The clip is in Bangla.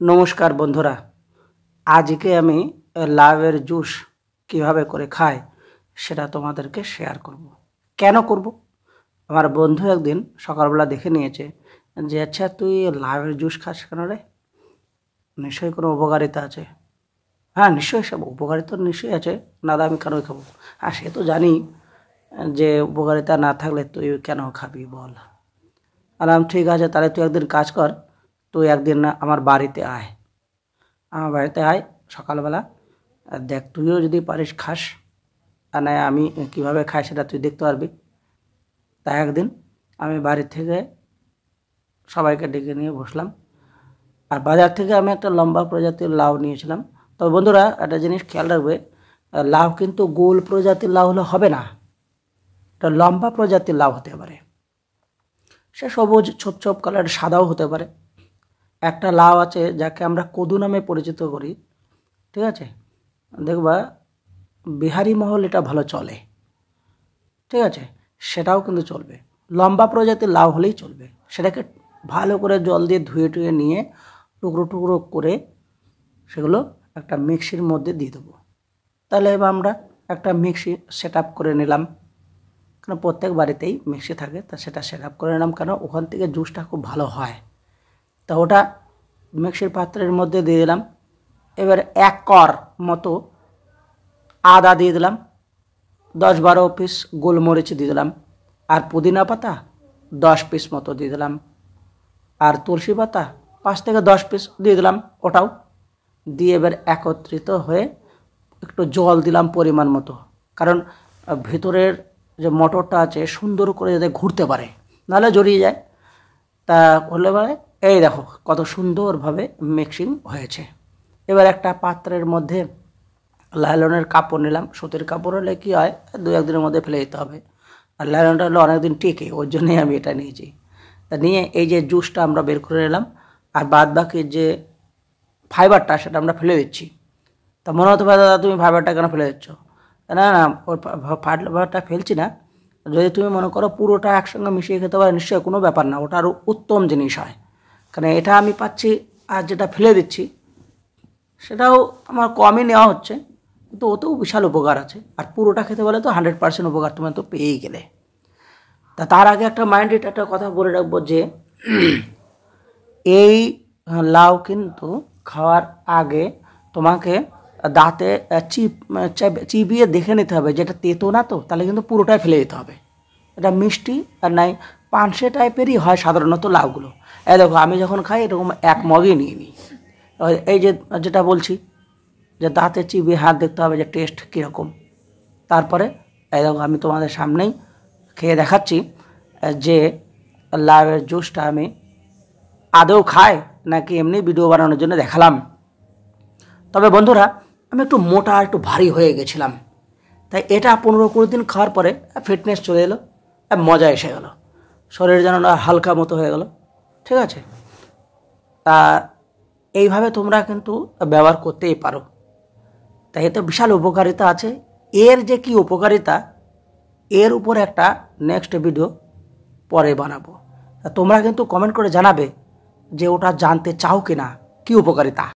নমস্কার বন্ধুরা, আজকে আমি লাউয়ের জুস কিভাবে করে খাই সেটা তোমাদেরকে শেয়ার করব। কেন করব? আমার বন্ধু একদিন সকালবেলা দেখে নিয়েছে যে আচ্ছা তুই লাউয়ের জুস খাস কেন রে, নিশ্চয়ই কোনো উপকারিতা আছে। হ্যাঁ, নিশ্চয়ই সব উপকারিতা নিশ্চয়ই আছে, না দা আমি কেনই খাবো। আর সে তো জানি যে উপকারিতা না থাকলে তুই কেন খাবি বল। আলাম ঠিক আছে, তাহলে তুই একদিন কাজ কর, তুই একদিন না আমার বাড়িতে আয়, আমার বাড়িতে আয় সকালবেলা। আর দেখ, তুইও যদি পারিস খাস, আর নয় আমি কীভাবে খাই সেটা তুই দেখতে পারবি। তাই একদিন আমি বাড়ি থেকে সবাইকে ডেকে নিয়ে বসলাম, আর বাজার থেকে আমি একটা লম্বা প্রজাতির লাউ নিয়েছিলাম। তবে বন্ধুরা একটা জিনিস খেয়াল রাখবে, লাউ কিন্তু গোল প্রজাতির লাউ হলে হবে না, এটা লম্বা প্রজাতির লাউ হতে পারে। সে সবুজ ছোপ ছোপ কালার, সাদাও হতে পারে। একটা লাউ আছে যাকে আমরা কদু নামে পরিচিত করি, ঠিক আছে? দেখবা বিহারি মহল এটা ভালো চলে, ঠিক আছে? সেটাও কিন্তু চলবে, লম্বা প্রজাতির লাউ হলেই চলবে। সেটাকে ভালো করে জল দিয়ে ধুয়ে টুয়ে নিয়ে টুকরো টুকরো করে সেগুলো একটা মিক্সির মধ্যে দিয়ে দেবো। তাহলে এবার আমরা একটা মিক্সি সেট আপ করে নিলাম, কেন প্রত্যেক বাড়িতেই মিক্সি থাকে, তা সেটা সেট আপ করে নিলাম, কেন ওখান থেকে জুসটা খুব ভালো হয়। তা ওটা মিক্সির পাত্রের মধ্যে দিয়ে দিলাম। এবার 1 কর মতো আদা দিয়ে দিলাম, 10-12 পিস গোলমরিচ দিয়ে দিলাম, আর পুদিনা পাতা 10 পিস মতো দিয়ে দিলাম, আর তুলসী পাতা 5 থেকে 10 পিস দিয়ে দিলাম। ওটাও দিয়ে এবার একত্রিত হয়ে একটু জল দিলাম পরিমাণ মতো, কারণ ভেতরের যে মোটরটা আছে সুন্দর করে যাতে ঘুরতে পারে, নাহলে জড়িয়ে যায়। তা হলে পরে এই দেখো কত সুন্দরভাবে মিক্সিং হয়েছে। এবার একটা পাত্রের মধ্যে লাইলনের কাপড় নিলাম। সুতির কাপড় হলে কী হয়, 2-1 দিনের মধ্যে ফেলে দিতে হবে, আর লাইলনটা হলে অনেকদিন টেকে, ওর জন্যই আমি এটা নিয়েছি। তা নিয়ে এই যে জুসটা আমরা বের করে নিলাম, আর বাদ বাকি যে ফাইবারটা সেটা আমরা ফেলে দিচ্ছি। তা মনে হতে পারে দাদা তুমি ফাইবারটা কেন ফেলে দিচ্ছ? না না, ওর ফাইবারটা ফেলছি না। যদি তুমি মনে করো পুরোটা একসঙ্গে মিশিয়ে খেতে পারো, নিশ্চয়ই কোনো ব্যাপার না, ওটা আরও উত্তম জিনিস হয়। কারণ এটা আমি পাচ্ছি, আর যেটা ফেলে দিচ্ছি সেটাও আমার কমই নেওয়া হচ্ছে, কিন্তু ওতেও বিশাল উপকার আছে। আর পুরোটা খেতে বলে তো 100% উপকার তুমি তো পেয়েই গেলে। তা তার আগে একটা মাইন্ডেড একটা কথা বলে রাখবো যে এই লাউ কিন্তু খাওয়ার আগে তোমাকে দাঁতে চিবিয়ে দেখে নিতে হবে যেটা তেতো না তো, তাহলে কিন্তু পুরোটাই ফেলে দিতে হবে। এটা মিষ্টি আর নাই পানসে টাইপেরই হয় সাধারণত লাউগুলো। এই দেখো আমি যখন খাই এরকম 1 মগই নিয়ে নিই। এই যে যেটা বলছি যে দাঁতে চিবিয়ে হাত দেখতে হবে যে টেস্ট কীরকম। তারপরে এই দেখো আমি তোমাদের সামনেই খেয়ে দেখাচ্ছি যে লাউয়ের জুসটা আমি আদৌ খাই নাকি এমনি ভিডিও বানানোর জন্য দেখালাম। তবে বন্ধুরা আমি একটু মোটা একটু ভারী হয়ে গেছিলাম, তাই এটা 15-20 দিন খাওয়ার পরে ফিটনেস চলে এলো, মজা এসে গেল, শরীর যেন হালকা মতো হয়ে গেল, ঠিক আছে? তা এইভাবে তোমরা কিন্তু ব্যবহার করতেই পারো। তাই এতে বিশাল উপকারিতা আছে। এর যে কি উপকারিতা, এর উপর একটা নেক্সট ভিডিও পরে বানাবো। তোমরা কিন্তু কমেন্ট করে জানাবে যে ওটা জানতে চাও কি না, কি উপকারিতা।